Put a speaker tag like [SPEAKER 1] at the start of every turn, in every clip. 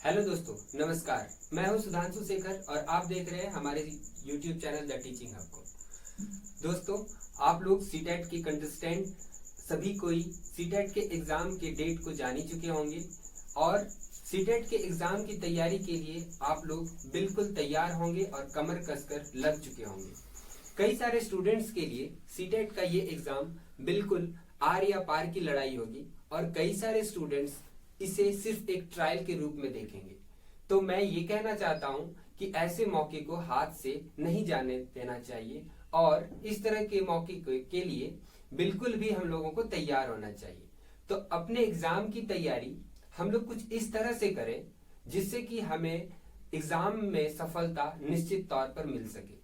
[SPEAKER 1] Hello दोस्तों, नमस्कार। मैं हूं सुधांशु शेखर और आप देख रहे हैं हमारे YouTube channel the teaching hub को। दोस्तों, आप लोग सीटेट के कंटेस्टेंट सभी कोई सीटेट के एग्जाम के डेट को जान ही चुके होंगे और सीटेट के एग्जाम की तैयारी के लिए आप लोग बिल्कुल तैयार होंगे और कमर कसकर लग चुके होंगे। कई सारे स्टूडेंट्स के लिए सीटेट का ये एग्जाम बिल्कुल आर या पार की लड़ाई होगी और कई सारे स्टूडेंट्स इसे सिर्फ एक ट्रायल के रूप में देखेंगे। तो मैं ये कहना चाहता हूं कि ऐसे मौके को हाथ से नहीं जाने देना चाहिए और इस तरह के मौके के लिए बिल्कुल भी हम लोगों को तैयार होना चाहिए। तो अपने एग्जाम की तैयारी हम लोग कुछ इस तरह से करें जिससे कि हमें एग्जाम में सफलता निश्चित तौर पर मिल सके।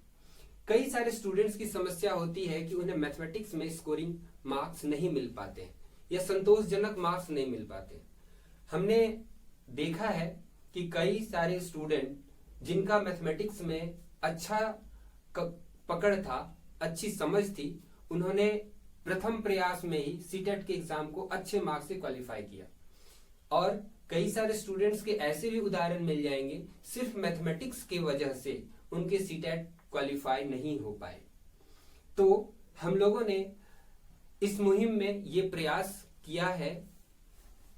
[SPEAKER 1] कई सारे स्टूडेंट्स की समस्या होती है कि उन्हें मैथमेटिक्स में स्कोरिंग मार्क्स नहीं मिल पाते या संतोषजनक मार्क्स नहीं मिल पाते। हमने देखा है कि कई सारे स्टूडेंट जिनका मैथमेटिक्स में अच्छा पकड़ था, अच्छी समझ थी, उन्होंने प्रथम प्रयास में ही सीटेट के एग्जाम को अच्छे मार्क्स से क्वालिफाई किया। और कई सारे स्टूडेंट्स के ऐसे भी उदाहरण मिल जाएंगे सिर्फ मैथमेटिक्स की वजह से उनके सीटेट क्वालिफाई नहीं हो पाए। तो हम लोगों ने इस मुहिम में ये प्रयास किया है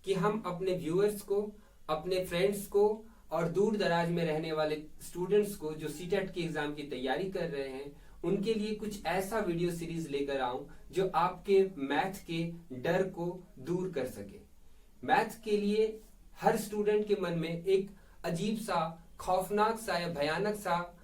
[SPEAKER 1] कि हम अपने व्यूअर्स को, अपने फ्रेंड्स को और दूर दराज में रहने वाले स्टूडेंट्स को जो सीटेट के एग्जाम की तैयारी कर रहे हैं उनके लिए कुछ ऐसा वीडियो सीरीज लेकर आऊं जो आपके मैथ के डर को दूर कर सके। मैथ के लिए हर स्टूडेंट के मन में एक अजीब सा, खौफनाक सा या भयानक सा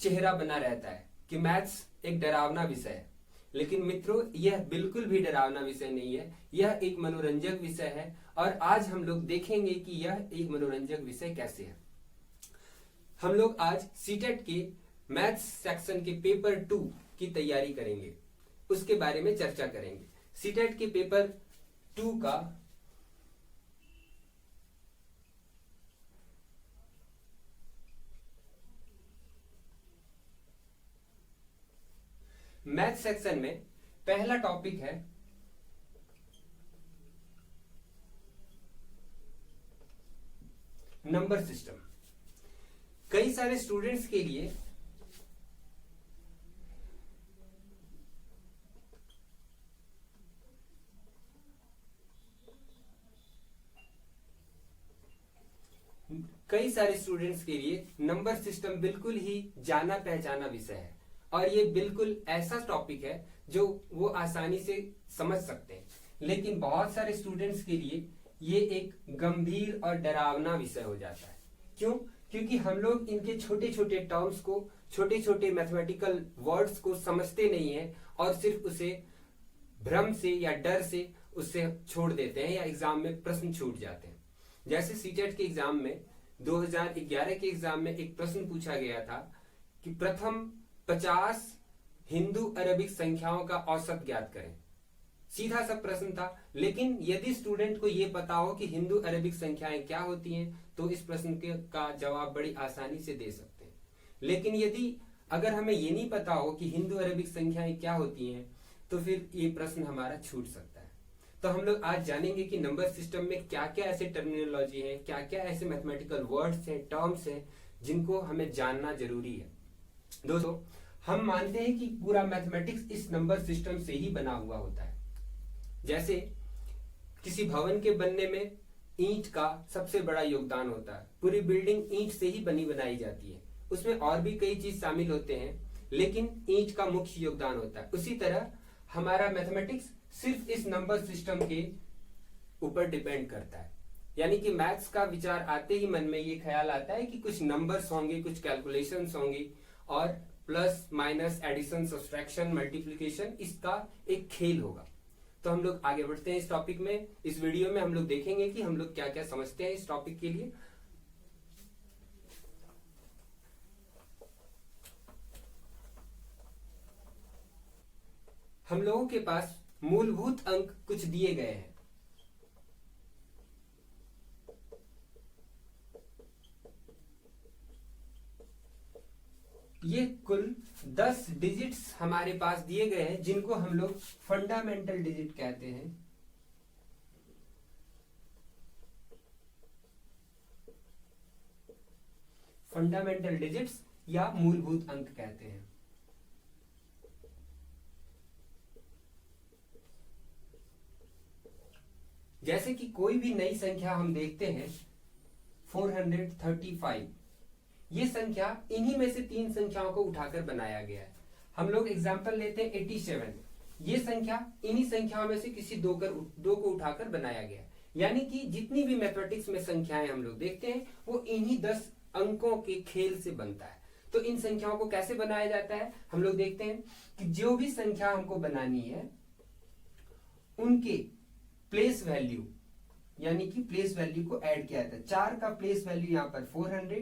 [SPEAKER 1] चेहरा बना रहता है कि मैथ्स एक डरावना विषय है। लेकिन मित्रों, यह बिल्कुल भी डरावना विषय नहीं है, यह एक मनोरंजक विषय है और आज हम लोग देखेंगे कि यह एक मनोरंजक विषय कैसे है। हम लोग आज सीटेट के मैथ्स सेक्शन के पेपर 2 की तैयारी करेंगे, उसके बारे में चर्चा करेंगे। सीटेट के पेपर 2 का मैथ सेक्शन में पहला टॉपिक है नंबर सिस्टम। कई सारे स्टूडेंट्स के लिए नंबर सिस्टम बिल्कुल ही जाना पहचाना विषय है और ये बिल्कुल ऐसा टॉपिक है जो वो आसानी से समझ सकते हैं। लेकिन बहुत सारे स्टूडेंट्स के लिए ये एक गंभीर और डरावना विषय हो जाता है। क्यों? क्योंकि हम लोग इनके छोटे छोटे टर्म्स को, छोटे छोटे मैथमेटिकल वर्ड्स को समझते नहीं है और सिर्फ उसे भ्रम से या डर से उससे छोड़ देते हैं या एग्जाम में प्रश्न छूट जाते हैं। जैसे सीटेट के एग्जाम में 2011 के एग्जाम में एक प्रश्न पूछा गया था कि प्रथम 50 हिंदू अरबिक संख्याओं का औसत ज्ञात करें। सीधा सा प्रश्न था, लेकिन यदि स्टूडेंट को यह पता हो कि हिंदू अरबिक संख्याएं क्या होती हैं तो इस प्रश्न का जवाब बड़ी आसानी से दे सकते हैं। लेकिन यदि अगर हमें ये नहीं पता हो कि हिंदू अरबिक संख्याएं क्या होती हैं तो फिर ये प्रश्न हमारा छूट सकता है। तो हम लोग आज जानेंगे कि नंबर सिस्टम में क्या क्या ऐसे टर्मिनोलॉजी है, क्या क्या ऐसे मैथमेटिकल वर्ड्स हैं, टर्म्स हैं जिनको हमें जानना जरूरी है। दोस्तों, हम मानते हैं कि पूरा मैथमेटिक्स इस नंबर सिस्टम से ही बना हुआ होता है। जैसे किसी भवन के बनने में ईंट का सबसे बड़ा योगदान होता है। पूरी बिल्डिंग ईंट से ही बनी बनाई जाती है, उसमें और भी कई चीज शामिल होते हैं लेकिन ईंट का मुख्य योगदान होता है। उसी तरह हमारा मैथमेटिक्स सिर्फ इस नंबर सिस्टम के ऊपर डिपेंड करता है। यानी कि मैथ्स का विचार आते ही मन में ये ख्याल आता है कि कुछ नंबर्स होंगे, कुछ कैलकुलेशंस होंगी और plus minus, addition, subtraction, multiplication, इसका एक खेल होगा। तो हम लोग आगे बढ़ते हैं इस टॉपिक में। इस वीडियो में हम लोग देखेंगे कि हम लोग क्या क्या समझते हैं इस टॉपिक के लिए। हम लोगों के पास मूलभूत अंक कुछ दिए गए हैं। ये कुल 10 डिजिट्स हमारे पास दिए गए हैं जिनको हम लोग फंडामेंटल डिजिट कहते हैं। फंडामेंटल डिजिट्स या मूलभूत अंक कहते हैं। जैसे कि कोई भी नई संख्या हम देखते हैं 435, ये संख्या इन्हीं में से 3 संख्याओं को उठाकर बनाया गया है। हम लोग एग्जाम्पल लेते हैं 87, ये संख्या इन्हीं संख्याओं में से किसी दो को उठाकर बनाया गया है। यानी कि जितनी भी मैथमेटिक्स में संख्याएं हम लोग देखते हैं वो इन्हीं 10 अंकों के खेल से बनता है। तो इन संख्याओं को कैसे बनाया जाता है, हम लोग देखते हैं कि जो भी संख्या हमको बनानी है उनके प्लेस वैल्यू, यानी कि प्लेस वैल्यू को ऐड किया जाता है। 4 का प्लेस वैल्यू यहाँ पर 400,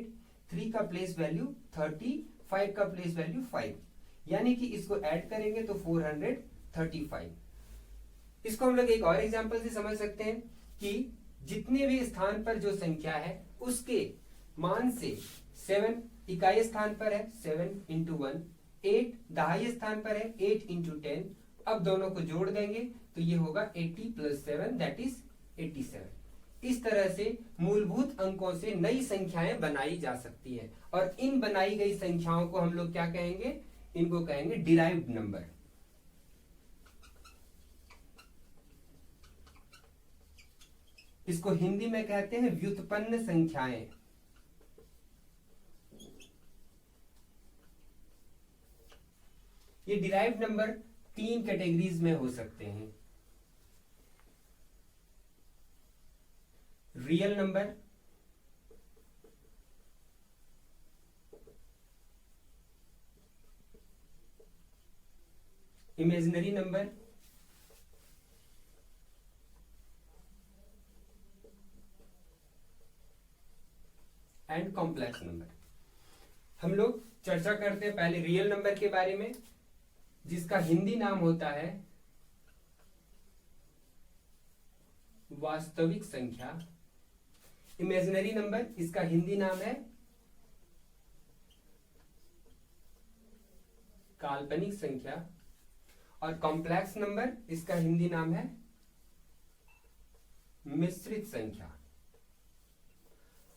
[SPEAKER 1] 3 का प्लेस वैल्यू 30, 5 का प्लेस वैल्यू 5, यानी कि इसको ऐड करेंगे तो 435। इसको हम लोग एक और एग्जांपल से समझ सकते हैं कि जितने भी स्थान पर जो संख्या है उसके मान से 7 इकाई स्थान पर है 7 इंटू 1, 8 दहाई स्थान पर है 8 इंटू 10। अब दोनों को जोड़ देंगे तो ये होगा 80 प्लस 7 दैट इज 87। इस तरह से मूलभूत अंकों से नई संख्याएं बनाई जा सकती है और इन बनाई गई संख्याओं को हम लोग क्या कहेंगे, इनको कहेंगे डिराइव्ड नंबर। इसको हिंदी में कहते हैं व्युत्पन्न संख्याएं। ये डिराइव्ड नंबर 3 कैटेगरीज में हो सकते हैं। Real number, imaginary number, and complex number. हम लोग चर्चा करते हैं पहले रियल नंबर के बारे में, जिसका हिंदी नाम होता है वास्तविक संख्या। इमेजिनरी नंबर, इसका हिंदी नाम है काल्पनिक संख्या। और कॉम्प्लेक्स नंबर, इसका हिंदी नाम है मिश्रित संख्या।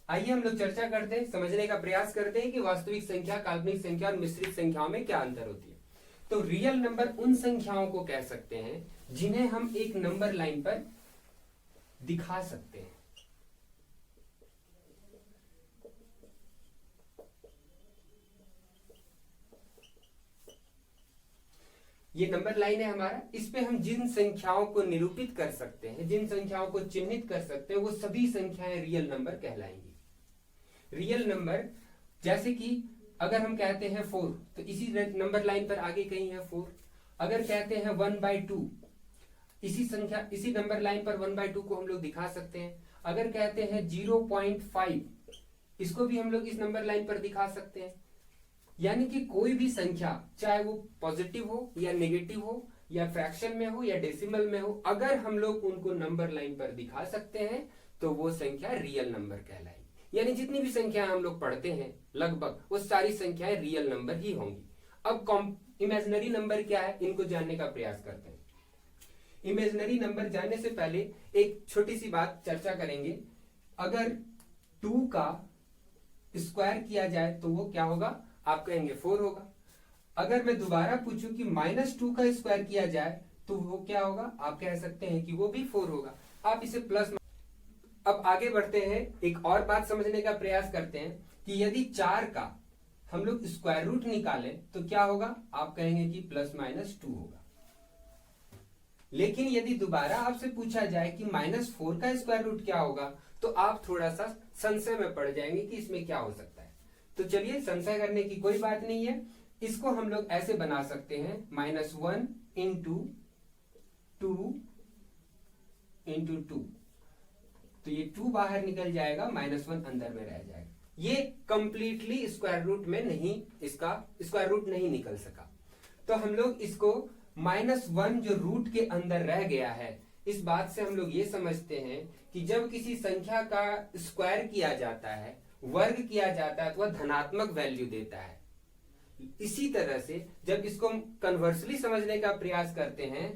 [SPEAKER 1] आइए हम लोग चर्चा करते हैं, समझने का प्रयास करते हैं कि वास्तविक संख्या, काल्पनिक संख्या और मिश्रित संख्याओं में क्या अंतर होती है। तो रियल नंबर उन संख्याओं को कह सकते हैं जिन्हें हम एक नंबर लाइन पर दिखा सकते हैं। ये नंबर लाइन है हमारा, इस पे हम जिन संख्याओं को निरूपित कर सकते हैं, जिन संख्याओं को चिन्हित कर सकते हैं, वो सभी संख्याएं रियल नंबर कहलाएंगी। रियल नंबर जैसे कि अगर हम कहते हैं 4 तो इसी नंबर लाइन पर आगे कहीं है 4। अगर कहते हैं 1/2, इसी नंबर लाइन पर 1/2 को हम लोग दिखा सकते हैं। अगर कहते हैं 0.5, इसको भी हम लोग इस नंबर लाइन पर दिखा सकते हैं। यानी कि कोई भी संख्या, चाहे वो पॉजिटिव हो या नेगेटिव हो या फ्रैक्शन में हो या डेसिमल में हो, अगर हम लोग उनको नंबर लाइन पर दिखा सकते हैं तो वो संख्या रियल नंबर कहलाएगी। यानी जितनी भी संख्या हम लोग पढ़ते हैं लगभग वो सारी संख्याएं रियल नंबर ही होंगी। अब इमेजिनरी नंबर क्या है, इनको जानने का प्रयास करते हैं। इमेजिनरी नंबर जानने से पहले एक छोटी सी बात चर्चा करेंगे। अगर 2 का स्क्वायर किया जाए तो वो क्या होगा, आप कहेंगे 4 होगा। अगर मैं दोबारा पूछूं कि -2 का स्क्वायर किया जाए तो वो क्या होगा, आप कह सकते हैं कि वो भी 4 होगा। आप इसे प्लस। अब आगे बढ़ते हैं, एक और बात समझने का प्रयास करते हैं कि यदि 4 का हम लोग स्क्वायर रूट निकालें तो क्या होगा, आप कहेंगे कि +-2 होगा। लेकिन यदि दोबारा आपसे पूछा जाए कि -4 का स्क्वायर रूट क्या होगा तो आप थोड़ा सा संशय में पड़ जाएंगे कि इसमें क्या हो सकता है। तो चलिए, संशय करने की कोई बात नहीं है। इसको हम लोग ऐसे बना सकते हैं, -1 इंटू 2 इंटू 2, तो ये 2 बाहर निकल जाएगा, -1 अंदर में रह जाएगा। ये कंप्लीटली स्क्वायर रूट में नहीं, इसका स्क्वायर रूट नहीं निकल सका। तो हम लोग इसको -1 जो रूट के अंदर रह गया है, इस बात से हम लोग ये समझते हैं कि जब किसी संख्या का स्क्वायर किया जाता है, वर्ग किया जाता है, तो वह धनात्मक वैल्यू देता है। इसी तरह से जब इसको हम कन्वर्सली समझने का प्रयास करते हैं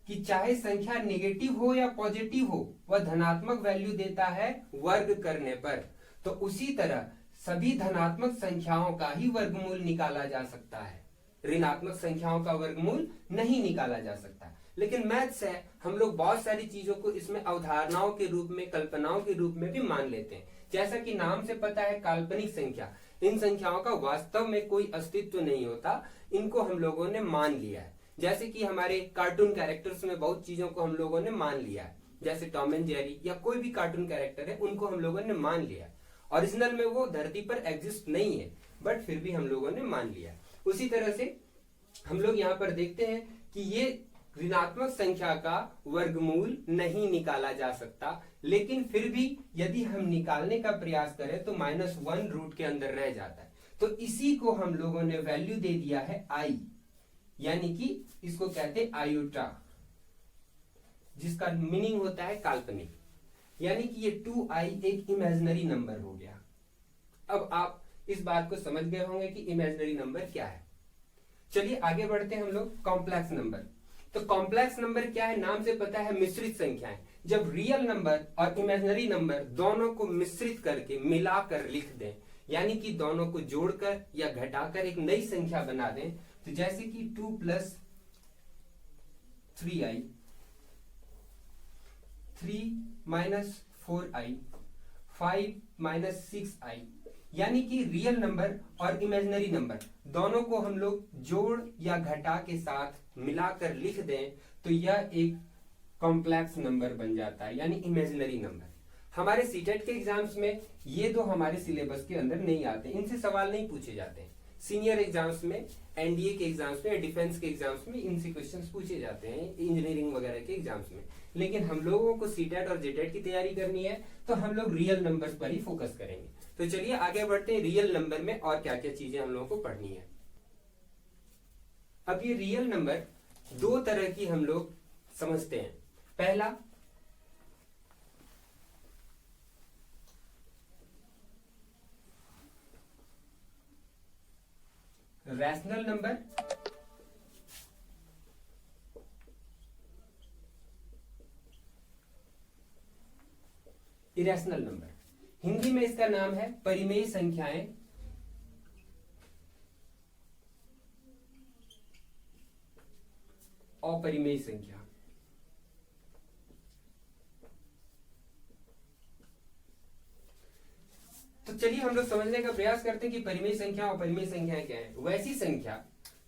[SPEAKER 1] कि चाहे संख्या नेगेटिव हो या पॉजिटिव हो, वह धनात्मक वैल्यू देता है वर्ग करने पर। तो उसी तरह सभी धनात्मक संख्याओं का ही वर्गमूल निकाला जा सकता है, ऋणात्मक संख्याओं का वर्गमूल नहीं निकाला जा सकता। लेकिन मैथ्स है, हम लोग बहुत सारी चीजों को इसमें अवधारणाओं के रूप में, कल्पनाओं के रूप में भी मान लेते हैं। जैसा कि नाम से पता है, काल्पनिक संख्या, इन संख्याओं का वास्तव में कोई अस्तित्व नहीं होता, इनको हम लोगों ने मान लिया है। जैसे कि हमारे कार्टून कैरेक्टर्स में बहुत चीजों को हम लोगों ने मान लिया है, जैसे टॉम एंड जेरी या कोई भी कार्टून कैरेक्टर है, उनको हम लोगों ने मान लिया है। ओरिजिनल में वो धरती पर एग्जिस्ट नहीं है, बट फिर भी हम लोगों ने मान लिया है। उसी तरह से हम लोग यहाँ पर देखते हैं कि ये ऋणात्मक संख्या का वर्गमूल नहीं निकाला जा सकता, लेकिन फिर भी यदि हम निकालने का प्रयास करें तो -1 रूट के अंदर रह जाता है। तो इसी को हम लोगों ने वैल्यू दे दिया है आई, यानी कि इसको कहते हैं आयोटा, जिसका मीनिंग होता है काल्पनिक। यानी कि ये 2i एक इमेजिनरी नंबर हो गया। अब आप इस बात को समझ गए होंगे कि इमेजिनरी नंबर क्या है। चलिए आगे बढ़ते हैं हम लोग कॉम्प्लेक्स नंबर। तो कॉम्प्लेक्स नंबर क्या है, नाम से पता है मिश्रित संख्याएं। जब रियल नंबर और इमेजिनरी नंबर दोनों को मिश्रित करके मिलाकर लिख दें, यानी कि दोनों को जोड़कर या घटाकर एक नई संख्या बना दें, तो जैसे कि 2 + 3i, 3 - 4i, 5 - 6i, यानी कि रियल नंबर और इमेजिनरी नंबर दोनों को हम लोग जोड़ या घटा के साथ मिलाकर लिख दें तो यह एक कॉम्प्लेक्स नंबर बन जाता है, यानी इमेजिनरी नंबर। हमारे सीटेट के एग्जाम्स में ये दो हमारे सिलेबस के अंदर नहीं आते, इनसे सवाल नहीं पूछे जाते हैं। सीनियर एग्जाम्स में, एनडीए के एग्जाम्स में, डिफेंस के एग्जाम्स में इनसे क्वेश्चंस पूछे जाते हैं, इंजीनियरिंग वगैरह के एग्जाम्स में। लेकिन हम लोगों को सीटेट और जेटेट की तैयारी करनी है तो हम लोग रियल नंबर्स पर ही फोकस करेंगे। तो चलिए आगे बढ़ते हैं, रियल नंबर में और क्या क्या चीजें हम लोगों को पढ़नी है। अब ये रियल नंबर दो तरह की हम लोग समझते हैं। पहला, rational number, irrational number. Hindi में इसका नाम है परिमेय संख्याएं, अपरिमेय संख्या। तो चलिए हम लोग समझने का प्रयास करते हैं कि परिमेय संख्या और अपरिमेय संख्याएं क्या है। वैसी संख्या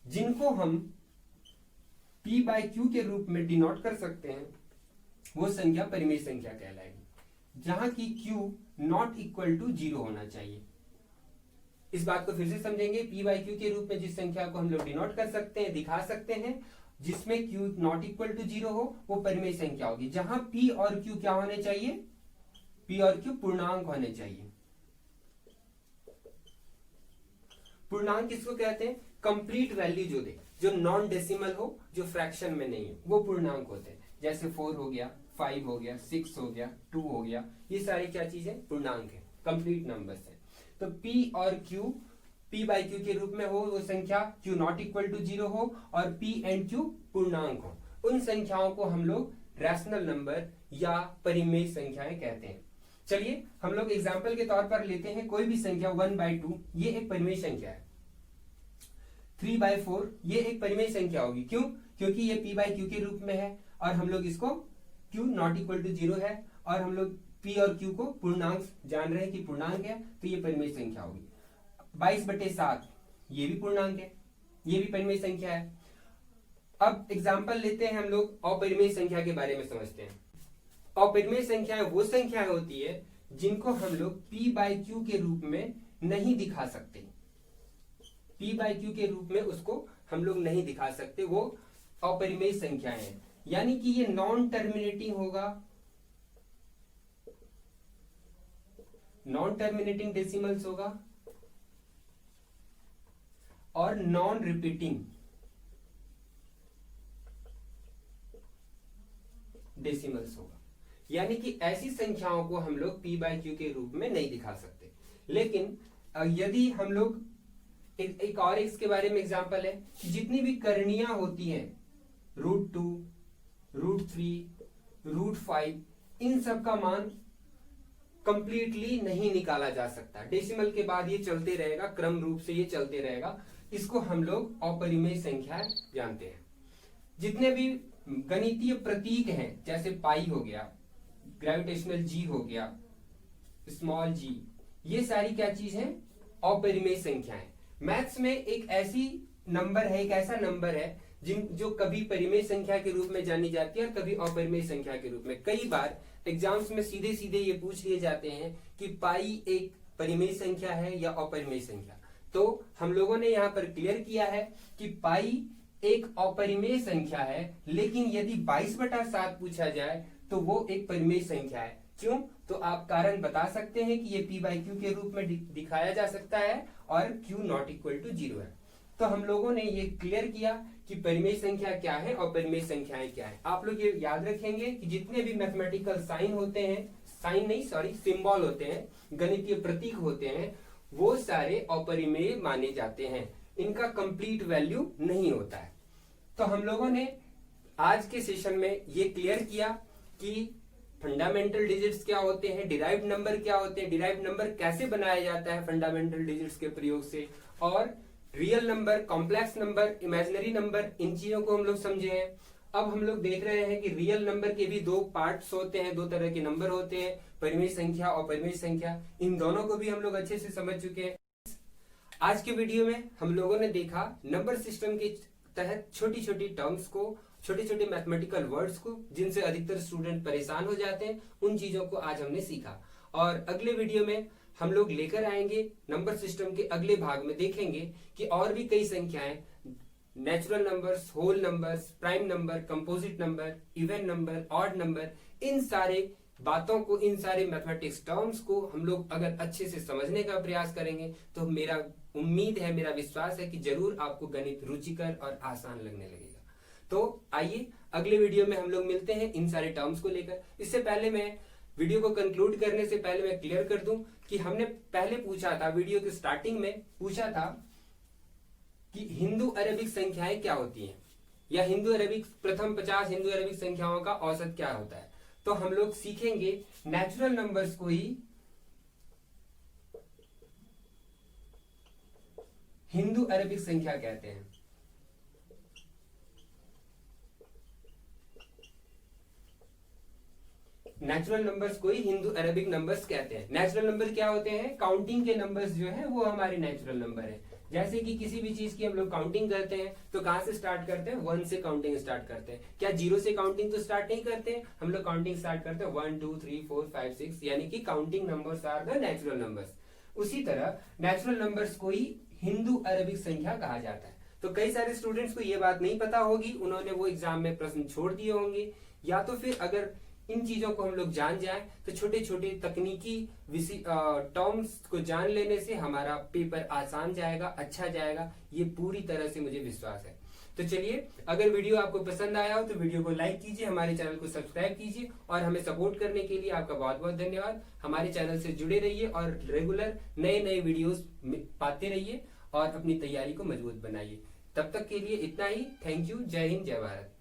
[SPEAKER 1] जिनको हम p/q के रूप में डिनोट कर सकते हैं, वो संख्या परिमेय संख्या कहलाएगी, जहां की q नॉट इक्वल टू 0 होना चाहिए। इस बात को फिर से समझेंगे, p/q के रूप में जिस संख्या को हम लोग डिनोट कर सकते हैं, दिखा सकते हैं, जिसमें q नॉट इक्वल टू 0 हो, वो परिमेय संख्या होगी। जहां p और q क्या होने चाहिए, p और q पूर्णांक होने चाहिए। पूर्णांक किसको कहते हैं, कंप्लीट वैल्यू जो दे, जो नॉन डेसिमल हो, जो फ्रैक्शन में नहीं हो, वो पूर्णांक होते हैं। जैसे 4 हो गया, 5 हो गया, 6 हो गया, 2 हो गया, ये सारी क्या चीजें, पूर्णांक है, कंप्लीट नंबर्स है। तो p और q, p/q के रूप में हो वो संख्या, q नॉट इक्वल टू 0 हो और p एंड q पूर्णांक हो, उन संख्याओं को हम लोग रैशनल नंबर या परिमेय संख्याएं कहते हैं। चलिए हम लोग एग्जाम्पल के तौर पर लेते हैं, कोई भी संख्या 1/2 ये एक परिमेय संख्या है, 3/4 ये एक परिमेय संख्या होगी। क्यों, क्योंकि ये p/q के रूप में है और हम लोग इसको q नॉट इक्वल टू 0 है और हम लोग p और q को पूर्णांक जान रहे हैं कि पूर्णांक है, तो ये परिमेय संख्या होगी। 22/7 ये भी पूर्णांक है, ये भी परिमेय संख्या है। अब एग्जाम्पल लेते हैं हम लोग अपरिमेय संख्या के बारे में समझते हैं। अपरिमेय संख्याएं वो संख्याएं होती है जिनको हम लोग p/q के रूप में नहीं दिखा सकते, p/q के रूप में उसको हम लोग नहीं दिखा सकते, वो अपरिमेय संख्याएं हैं। यानी कि ये नॉन टर्मिनेटिंग होगा, नॉन टर्मिनेटिंग डेसिमल्स होगा और नॉन रिपीटिंग डेसिमल्स होगा। यानी कि ऐसी संख्याओं को हम लोग p/q के रूप में नहीं दिखा सकते। लेकिन यदि हम लोग एक और x के बारे में एग्जांपल है कि जितनी भी करणियां होती हैं, √2, √3, √5, इन सब का मान कंप्लीटली नहीं निकाला जा सकता। डेसिमल के बाद ये चलते रहेगा, क्रम रूप से ये चलते रहेगा। इसको हम लोग अपरिमेय संख्या जानते हैं। जितने भी गणितीय प्रतीक हैं, जैसे पाई हो गया, ग्रेविटेशनल जी हो गया, स्मॉल जी, ये सारी क्या चीज है? अपरिमेय संख्याएं। मैथ्स में एक ऐसी नंबर है, एक ऐसा नंबर है जो कभी परिमेय संख्या के रूप में जानी जाती है और कभी अपरिमेय संख्या के रूप में। कई बार एग्जाम्स में सीधे सीधे ये पूछ लिए जाते हैं कि पाई एक परिमेय संख्या है या अपरिमेय संख्या। तो हम लोगों ने यहाँ पर क्लियर किया है कि पाई एक अपरिमेय संख्या है, लेकिन यदि 22/7 पूछा जाए तो वो एक परिमेय संख्या है। क्यों? तो आप कारण बता सकते हैं कि ये p/q के रूप में दिखाया जा सकता है और q नॉट इक्वल टू 0 है। तो हम लोगों ने ये क्लियर किया कि परिमेय संख्या क्या है और अपरिमेय संख्याएं क्या है। आप लोग ये याद रखेंगे कि जितने भी मैथमेटिकल साइन होते हैं, सिंबल होते हैं, गणितीय प्रतीक होते हैं, वो सारे अपरिमेय माने जाते हैं। इनका कंप्लीट वैल्यू नहीं होता है। तो हम लोगों ने आज के सेशन में ये क्लियर किया कि फंडामेंटल डिजिट्स क्या होते हैं, डिराइव्ड नंबर क्या होते हैं, डिराइव्ड नंबर कैसे बनाया जाता है फंडामेंटल डिजिट्स के प्रयोग से, और real number, complex number, imaginary number, इन चीजों को हम लोग समझे हैं। अब हम लोग देख रहे हैं कि रियल नंबर के भी दो पार्ट्स होते हैं, दो तरह के नंबर होते हैं, परिमेय संख्या और अपरिमेय संख्या। इन दोनों को भी हम लोग अच्छे से समझ चुके हैं। आज के वीडियो में हम लोगों ने देखा नंबर सिस्टम के तहत छोटी छोटी टर्म्स को, छोटे छोटे मैथमेटिकल वर्ड्स को, जिनसे अधिकतर स्टूडेंट परेशान हो जाते हैं, उन चीजों को आज हमने सीखा। और अगले वीडियो में हम लोग लेकर आएंगे नंबर सिस्टम के अगले भाग में, देखेंगे कि और भी कई संख्याएं, natural numbers, whole numbers, prime number, composite number, even number, odd number, इन सारे बातों को, इन सारे मैथमेटिक्स टर्म्स को हम लोग अगर अच्छे से समझने का प्रयास करेंगे तो मेरा उम्मीद है, मेरा विश्वास है कि जरूर आपको गणित रुचिकर और आसान लगने लगेगा। तो आइए अगले वीडियो में हम लोग मिलते हैं इन सारे टर्म्स को लेकर। इससे पहले मैं वीडियो को कंक्लूड करने से पहले मैं क्लियर कर दूं कि हमने पहले पूछा था, वीडियो की स्टार्टिंग में पूछा था कि हिंदू अरेबिक संख्याएं क्या होती हैं, या हिंदू अरेबिक प्रथम 50 हिंदू अरेबिक संख्याओं का औसत क्या होता है। तो हम लोग सीखेंगे नेचुरल नंबर्स को ही हिंदू अरेबिक संख्या कहते हैं। नेचुरल नंबर्स को ही हिंदू अरेबिक नंबर्स कहते हैं। नेचुरल नंबर क्या होते हैं? काउंटिंग के नंबर्स जो है वो हमारे नेचुरल नंबर है। जैसे कि किसी भी चीज की हम लोग काउंटिंग करते हैं तो कहां से स्टार्ट करते हैं? 1 से काउंटिंग स्टार्ट करते हैं। क्या 0 से काउंटिंग तो स्टार्ट नहीं करते हैं, हम लोग काउंटिंग स्टार्ट करते हैं 1 2 3 4 5 6, यानी कि counting numbers are the natural numbers. उसी तरह नेचुरल नंबर्स को ही हिंदू अरेबिक संख्या कहा जाता है। तो कई सारे स्टूडेंट्स को ये बात नहीं पता होगी, उन्होंने वो एग्जाम में प्रश्न छोड़ दिए होंगे, या तो फिर अगर इन चीजों को हम लोग जान जाएं तो छोटे छोटे तकनीकी टर्म्स को जान लेने से हमारा पेपर आसान जाएगा, अच्छा जाएगा, ये पूरी तरह से मुझे विश्वास है। तो चलिए, अगर वीडियो आपको पसंद आया हो तो वीडियो को लाइक कीजिए, हमारे चैनल को सब्सक्राइब कीजिए, और हमें सपोर्ट करने के लिए आपका बहुत बहुत धन्यवाद। हमारे चैनल से जुड़े रहिए और रेगुलर नए नए वीडियोस पाते रहिए और अपनी तैयारी को मजबूत बनाइए। तब तक के लिए इतना ही। Thank you. जय हिंद, जय भारत।